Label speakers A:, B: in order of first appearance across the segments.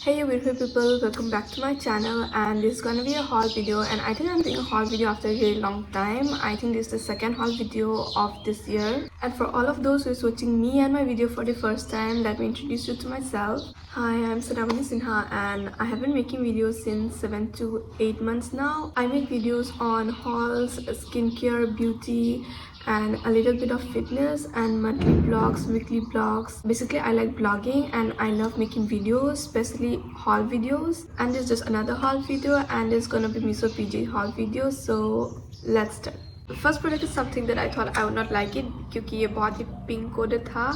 A: Hey you beautiful people, welcome back to my channel, and this is gonna be a haul video. And I think I'm doing a haul video after a really long time. I think this is the second haul video of this year. And for all of those who is watching me and my video for the first time, let me introduce you to myself. Hi, I'm Sadamani Sinha and I have been making videos since 7 to 8 months now. I make videos on hauls, skincare, beauty, and a little bit of fitness and monthly vlogs, weekly vlogs. Basically, I like blogging and I love making videos, especially haul videos. And this is just another haul video, and it's gonna be Miso PJ haul video. So let's start. The first product is something that I thought I would not like it क्योंकि ये बहुत ही pink coded था.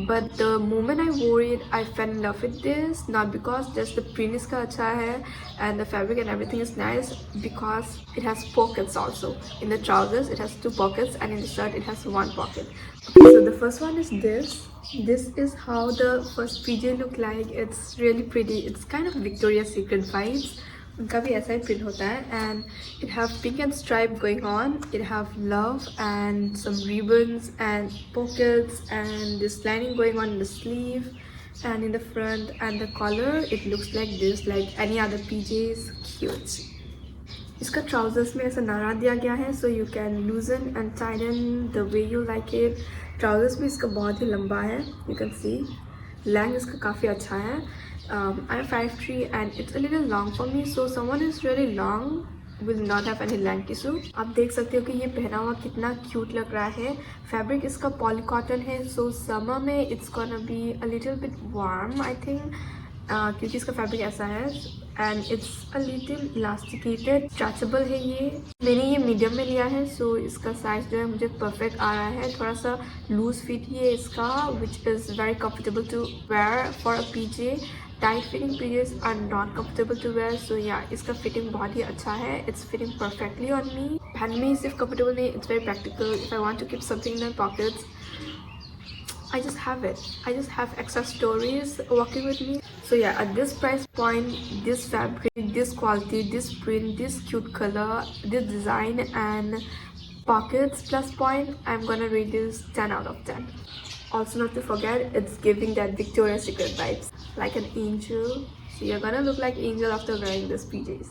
A: But the moment I wore it, I fell in love with this. Not because just the print इसका अच्छा है and the fabric and everything is nice, because it has pockets also. In the trousers it has 2 pockets and in the shirt it has 1 pocket. Okay, so the first one is this. This is how the first PJ look like. It's really pretty. It's kind of Victoria's Secret vibes. उनका भी ऐसा ही print होता है and it have pink and stripe going on. It have love and some ribbons and pockets and this lining going on in the sleeve and in the front, and the color it looks like this, like any other PJs. Cute. इसका trousers में ऐसा नारा दिया गया है, so you can loosen and tighten the way you like it. Trousers भी इसका बहुत ही लंबा है, you can see. Length इसका काफ़ी अच्छा है. I'm 5'3" and it's a little long for me, so someone is really long will not have any length issue. आप देख सकते हो कि ये पहना हुआ कितना क्यूट लग रहा है. फैब्रिक इसका पॉली कॉटन है, so summer में it's gonna be a little bit warm I think, क्योंकि इसका फैब्रिक ऐसा है and it's a little elasticated, stretchable है ये. मैंने ये मीडियम में लिया है, so इसका साइज जो है मुझे परफेक्ट आ रहा है. थोड़ा सा लूज फिट ही है इसका, which is very comfortable to wear for a PJ. Tight fitting PJs are not comfortable to wear, so yeah, इसका फिटिंग बहुत ही अच्छा है. It's fitting perfectly on me. पहनने में सिर्फ comfortable नहीं, it's very practical. If I want to keep something in my pockets, I just have it. I just have extra stories walking with me. So yeah, at this price point, this fabric, this quality, this print, this cute color, this design and pockets plus point, I'm gonna rate this 10 out of 10. Also not to forget, it's giving that Victoria's Secret vibes, like an angel. So you're gonna look like angel after wearing this PJs.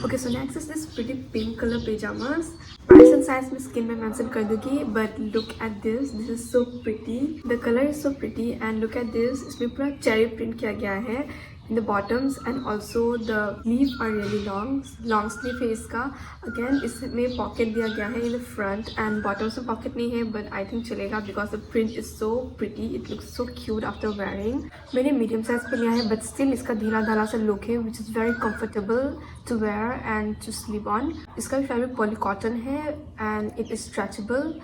A: Okay, so next is this pretty pink color pajamas. Price and size मैं screen में mention कर दूँगी, but look at this. This is so pretty. The color is so pretty and look at this. इसमें पूरा cherry print किया गया है in the bottoms and also the sleeve are really long sleeve है इसका. Again इसमें pocket दिया गया है in the front and bottoms में pocket नहीं है, but I think चलेगा because the print is so pretty. It looks so cute after wearing. मैंने medium size पे लिया है, but still इसका ढीला ढाला सा look है, which is very comfortable to wear and to sleep on. इसका भी fabric poly cotton है and it is stretchable.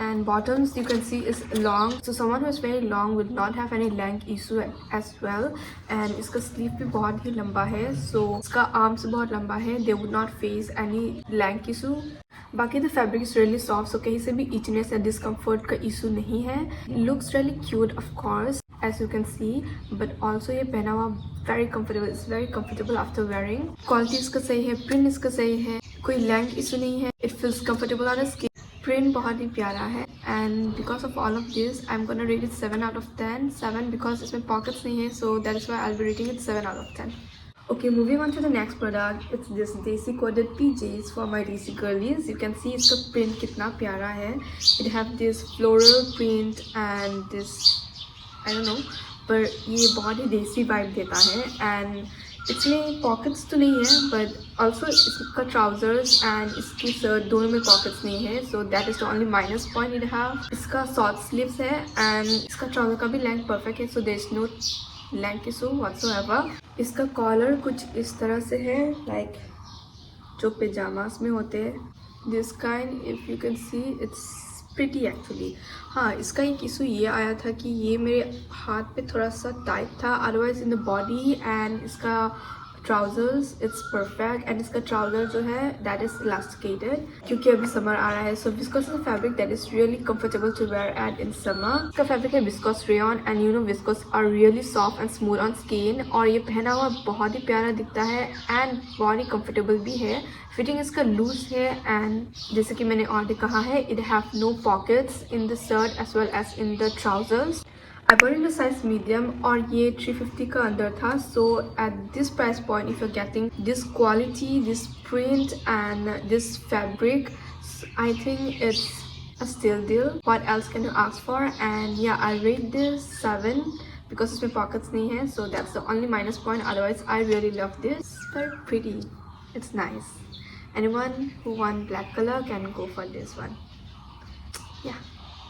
A: And bottoms you can see is long, so someone who is very long will not have any length issue as well. And इसका sleeve भी बहुत ही लंबा है, so इसका arms बहुत लंबा है. They would not face any length issue. बाकी the fabric is really soft, so कहीं से भी itchiness या discomfort का issue नहीं है. Looks really cute of course as you can see, but also ये पहना हुआ very comfortable. It's very comfortable after wearing. Quality इसका सही है, print इसका सही है, कोई length issue नहीं है. It feels comfortable on the skin. Print बहुत ही प्यारा है and because of all of this I'm gonna rate it 7 out of 10. 7 because इसमें pockets नहीं है, so that is why I'll be rating it 7 out of 10. Okay, moving on to the next product. It's this Desi coded PJs for my Desi girlies. You can see इसका print कितना प्यारा है. It have this floral print and this I don't know, पर ये बहुत ही देसी vibe देता है. And इसमें pockets तो नहीं है, but also इसका trousers and इसकी shirt दोनों में pockets नहीं है, so that is the only minus point it have. इसका short sleeves है and इसका trouser का भी length perfect है, so there is no length issue whatsoever. इसका collar कुछ इस तरह से है, like जो pajamas में होते हैं. This kind, if you can see, it's pretty actually. हाँ, इसका एक इशू ये आया था कि ये मेरे हाथ पे थोड़ा सा टाइट था, otherwise in the body. And इसका trousers it's perfect and इसका trouser जो है that is elasticated क्योंकि अभी summer आ रहा है, so viscose is a fabric that is really comfortable to wear at in summer. इसका fabric है viscose rayon and you know viscose are really soft and smooth on skin और ये पहना हुआ बहुत ही प्यारा दिखता है and बहुत ही comfortable भी है. फिटिंग इसका लूज है एंड जैसे कि मैंने ऑलरेडी कहा है it have no pockets in the shirt as well as in the trousers. I bought in the size medium और ये 350 का अंदर था. So at this price point, if you're getting this quality, this print and this fabric, I think it's a steal deal. What else can you ask for? And yeah, I rate this 7 because इसमें pockets नहीं है. So that's the only minus point. Otherwise, I really love this. It's very pretty. It's nice. Anyone who want black color can go for this one. Yeah,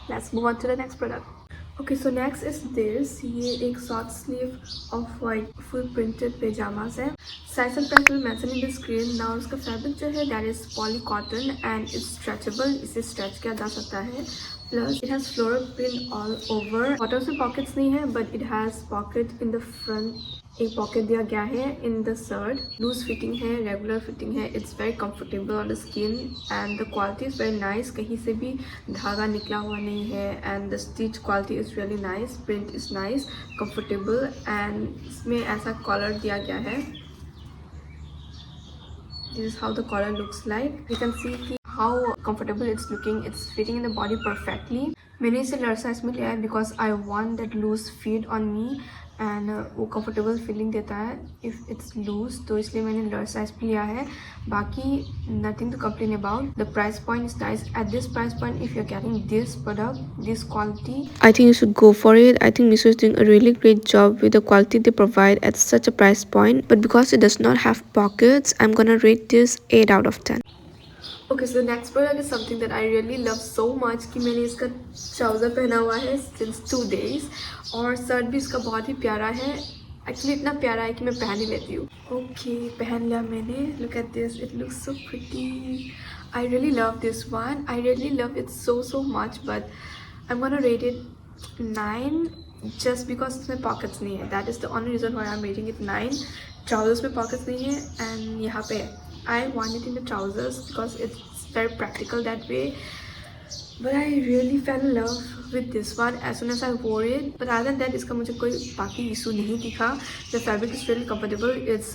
A: let's move on to the next product. Okay, so next is this. ये एक short sleeve of white full printed pajamas है. Size and price will mention in the screen. Now उसका fabric जो है that is poly cotton and it's stretchable. इसे stretch किया जा सकता है. Plus it has floral print all over. Bottom में pockets नहीं है, but it has pocket in the front. एक पॉकेट दिया गया है in the shirt. Loose fitting है, रेगुलर फिटिंग है. It's very comfortable on the skin and the quality is very nice. कहीं से भी धागा निकला हुआ नहीं है and the stitch quality is really nice. Print is nice, comfortable and इसमें ऐसा कॉलर दिया गया है. This is how the collar looks like. You can see कि how comfortable it's looking. It's fitting in the body perfectly. मैंने इसे large size में लिया है because I want that loose fit on me and वो comfortable feeling देता है if it's loose. तो इसलिए मैंने लार्ज साइज पे लिया है. बाकी nothing to complain about. The price point is nice. At this price point if you are getting this product, this quality, I think you should go for it. I think Miso is doing a really great job with the quality they provide at such a price point. But because it does not have pockets, I'm gonna rate this 8 out of 10. Okay, so the next product is something that I really love so much कि मैंने इसका trouser पहना हुआ है since 2 days और shirt भी इसका बहुत ही प्यारा है. एक्चुअली इतना प्यारा है कि मैं पहन ही लेती हूँ. ओके, पहन लिया मैंने. Look at this, it looks so pretty. I really love this one. I really love it so much. But I am gonna rate it 9 just because इसमें पॉकेट्स नहीं है. That is the only reason why I am rating it 9. Trousers में pockets नहीं है and यहाँ पे I want it in the trousers because it's very practical that way. But I really fell in love with this one as soon as I wore it. But other than that, इसका मुझे कोई बाकी issue नहीं दिखा. The fabric is really comfortable. It's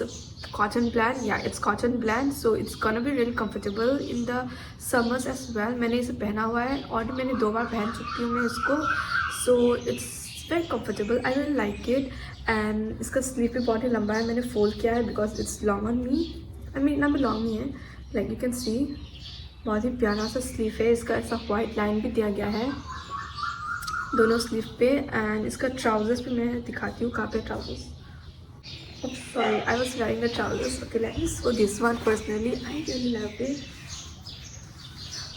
A: cotton blend. Yeah, it's cotton blend. So it's gonna be really comfortable in the summers as well. मैंने इसे पहना हुआ है और मैंने 2 बार पहन चुकी हूँ मैं इसको. So it's very comfortable. I really like it. And इसका sleeve भी बहुत ही लंबा है. मैंने fold किया है because it's long on me. I mean, इतना भी लॉन्ग नहीं है. लाइक यू कैन सी बहुत ही प्यारा सा स्लीव है. इसका ऐसा वाइट लाइन भी दिया गया है दोनों स्लीव पे. एंड इसका ट्राउजर्स भी मैं दिखाती हूँ. कहाँ पे trousers? Sorry, I was wearing the trousers. Okay, let me show this one. Personally I really love it.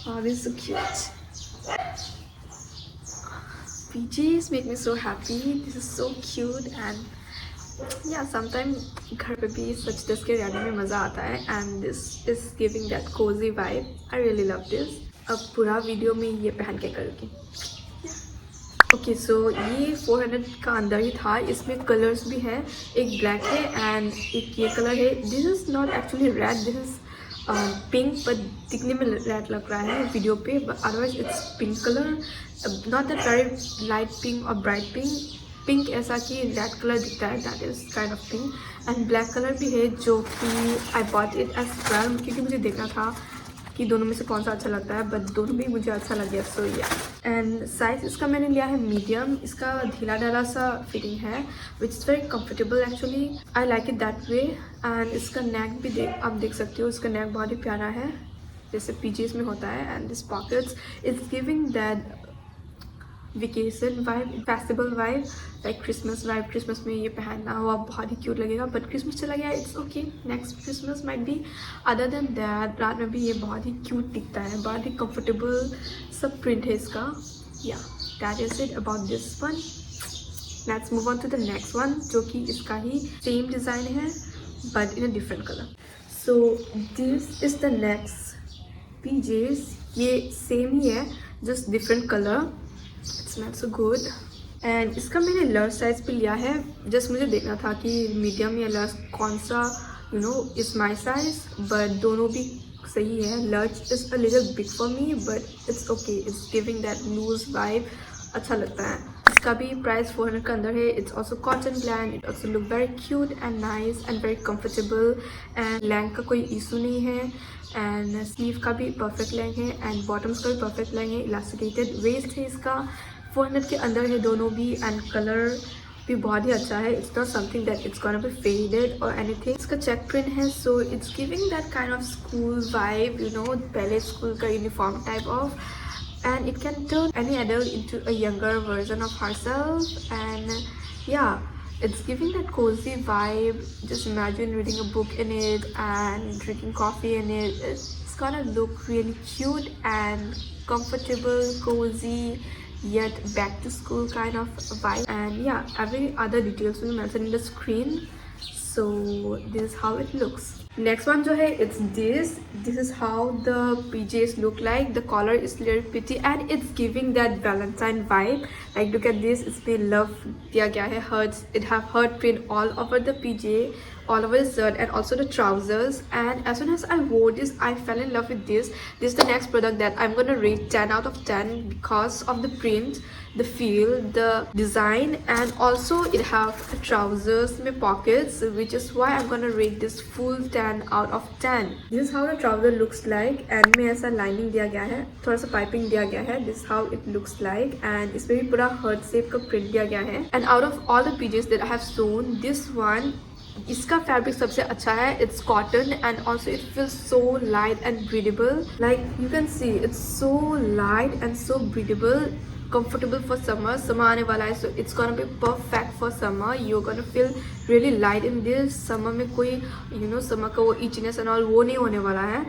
A: Oh, this is so cute. PJs make me so happy. This is so cute and yeah, sometimes घर पे भी सच दस के रहने में मज़ा आता है. And this is giving that cosy vibe. I really love this. अब पूरा वीडियो में ये पहन के करूँगी. ओके, सो ये 400 का अंदर ही था. इसमें कलर्स भी हैं. एक ब्लैक है एंड एक ये कलर है. This is not actually red, this is pink. But दिखने में रेड लग रहा है वीडियो पे. But otherwise it's pink colour. Not that very light pink और ब्राइट पिंक. पिंक ऐसा कि रेड कलर दिखता है. That is kind of pink. And black colour भी है जो कि I bought it as well क्योंकि मुझे देखना था कि दोनों में से कौन सा अच्छा लगता है. बट दोनों भी मुझे अच्छा लग गया. सो या. एंड साइज इसका मैंने लिया है मीडियम. इसका ढीला ढाला सा फिटिंग है which is very comfortable actually. I like it that way. And इसका नेक भी आप देख सकते हो. इसका नेक बहुत ही प्यारा है जैसे पीजेस में होता है. And this pockets it's giving that vacation vibe, festival vibe, like Christmas vibe. Christmas में ये पहनना हुआ बहुत ही क्यूट लगेगा. बट क्रिसमस चला गया, it's okay. Next Christmas might be. Other than that रात में भी ये बहुत ही क्यूट दिखता है. बहुत ही कंफर्टेबल सब प्रिंट है इसका. या that is it about this one. Let's move on to the next one जो कि इसका ही सेम डिज़ाइन है but in a different colour. So this is the next PJs. ये सेम ही है just different colour. It's not so good. And इसका मैंने लार्ज साइज पे लिया है. जस्ट मुझे देखना था कि मीडियम या लार्ज कौन सा you know is my size. But दोनों भी सही है. Large is a little big for me but it's okay. It's giving that loose vibe. अच्छा लगता है. इसका भी प्राइस 400 का अंदर है. It's also cotton bland. It also look very cute and nice and very comfortable. And length का कोई इशू नहीं है. एंड स्लीव का भी परफेक्ट लेंथ है एंड बॉटम्स का भी परफेक्ट लेंथ है. इलास्टिकेटेड वेस्ट है इसका. 400 के अंदर है दोनों भी एंड कलर भी बहुत ही अच्छा है. It's not something that it's gonna be faded or anything. इसका check print है, so it's giving that kind of school vibe, you know, पहले school का uniform type of, and it can turn any adult into a younger version of herself. And yeah, it's giving that cozy vibe. Just imagine reading a book in it and drinking coffee in it. It's gonna look really cute and comfortable, cozy, yet back to school kind of vibe. And yeah, every other details will be mentioned in the screen. So this is how it looks. Next one जो है, it's this is how the PJs look like. The collar is little pretty and it's giving that Valentine vibe. Like look at this, इसमें love दिया गया है, hearts. It have heart print all over the PJ, all over the shirt and also the trousers. And as soon as I wore this, I fell in love with this. This is the next product that I'm gonna rate 10 out of 10 because of the print, the feel, the design, and also it have trousers में pockets, which is why I'm gonna rate this full 10 out of 10. This is how the trouser looks like. and में ऐसा lining दिया गया है, थोड़ा सा piping दिया गया है. This is how it looks like. and इसमें भी पूरा heart shape का print दिया गया है. and out of all the PJs that I have shown, this one, इसका फैब्रिक सबसे अच्छा है. It's cotton and also it feels so light and breathable. Like you can see, it's so light and so breathable, comfortable for summer. Summer आने वाला है, so it's gonna be perfect for summer. You're gonna feel really light in this. Summer में कोई you know summer का वो itchiness and all वो नहीं होने वाला है.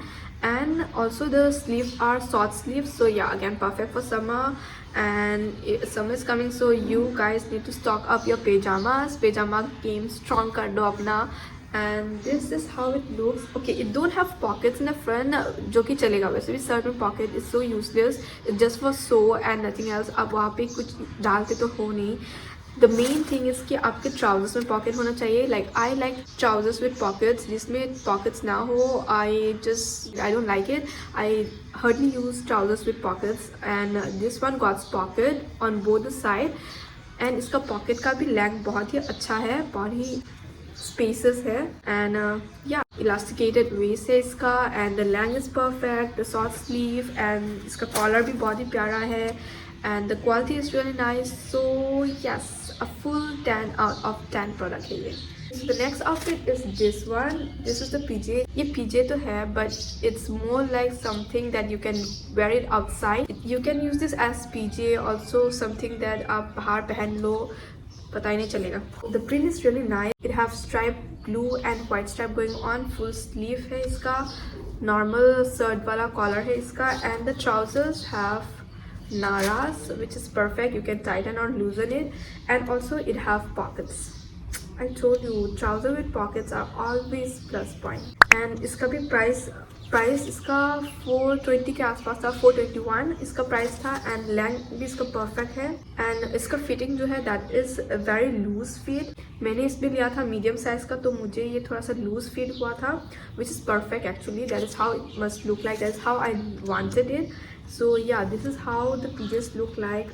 A: and also the sleeves are short sleeves, so yeah, again perfect for summer. and summer is coming, so you guys need to stock up your pajamas. Pajama game strong कर दो अपना. and this is how it looks. okay, it don't have pockets in the front, जो कि चलेगा. वैसे भी shirt में pocket is so useless. it's just for show and nothing else. आप वहाँ पे कुछ डालते तो हो नहीं. The main thing is कि आपके trousers में pocket होना चाहिए. like I like trousers with pockets. जिसमें pockets ना हो, I don't like it. I hardly use trousers with pockets. and this one got pocket on both the side. and इसका pocket का भी length बहुत ही अच्छा है, बहुत ही spaces है. and yeah, elasticated waist है इसका. and the length is perfect. the short sleeve and इसका collar भी बहुत ही प्यारा है. and the quality is really nice. so yes, a full 10 out of 10 product है ये. So the next outfit is this one. This is the PJ. ये PJ तो है, but it's more like something that you can wear it outside. You can use this as PJ, also something that आप बाहर पहन लो, पता ही नहीं चलेगा. The print is really nice. It have stripe blue and white stripe going on. full sleeve है इसका. normal shirt वाला collar है इसका. and the trousers have naras, which is perfect. you can tighten or loosen it. and also it have pockets. I told you, trouser with pockets are always plus point. and इसका भी price इसका 420 के आसपास था, 421 इसका price था. And length भी इसका परफेक्ट है. एंड इसका फिटिंग जो है that is very loose fit. मैंने इसमें लिया था मीडियम साइज का, तो मुझे ये थोड़ा सा लूज फिट हुआ था, which is perfect actually. That is how it must look like. That is how I wanted it. so yeah, this is how the PJs look like.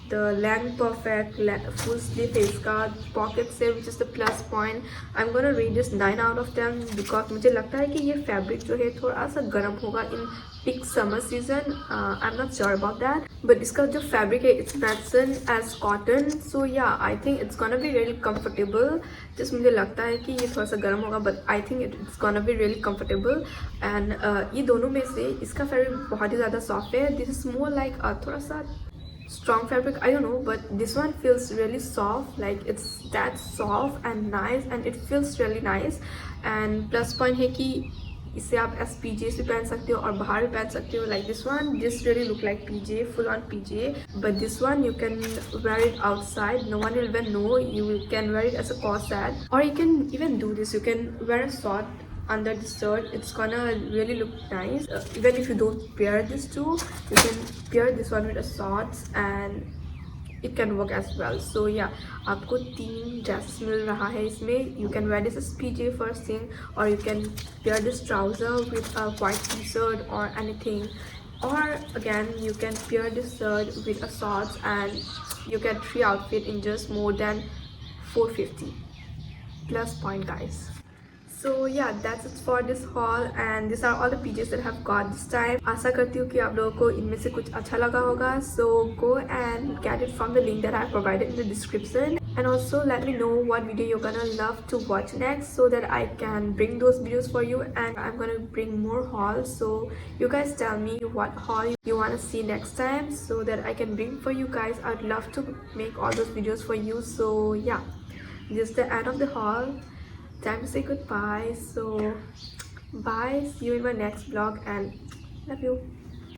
A: the length perfect, full sleeve है इसका, pocket से, which is the plus point. I'm gonna rate this 9 out of 10 because मुझे लगता है कि ये fabric जो है थोड़ा सा गर्म होगा in peak summer season. I'm not sure about that, but इसका जो fabric है it's mentioned as cotton. so yeah, I think it's gonna be really comfortable. just मुझे लगता है कि ये थोड़ा सा गर्म होगा, but I think it's gonna be really comfortable. and ये दोनों में से इसका fabric बहुत ही ज़्यादा soft है. this is more like थोड़ा सा strong fabric, I don't know, but this one feels really soft. like it's that soft and nice and it feels really nice. and plus point है कि इसे आप S PJ से पहन सकते हो और बाहर भी पहन सकते हो. like this one, this really look like PJ, full on PJ, but this one you can wear it outside. no one will even know. you can wear it as a corset, or you can even do this. you can wear a short under the shirt. it's gonna really look nice. even if you don't pair these two, you can pair this one with a shorts and it can work as well. so yeah, आपको 3 dresses मिल रहा है इसमें. you can wear this as PJ first thing, or you can pair this trouser with a white t-shirt or anything, or again you can pair this shirt with a shorts and you get 3 outfits in just more than 450 plus point, guys. So yeah, that's it for this haul and these are all the PJs that I have got this time. आशा करती हूँ कि आप लोगों को इनमें से कुछ अच्छा लगा होगा. So go and get it from the link that I provided in the description. And also let me know what video you're gonna love to watch next so that I can bring those videos for you, and I'm gonna bring more hauls. So you guys tell me what haul you wanna see next time so that I can bring for you guys. I'd love to make all those videos for you. So yeah, this is the end of the haul. Time to say goodbye. So bye, see you in my next vlog and love you.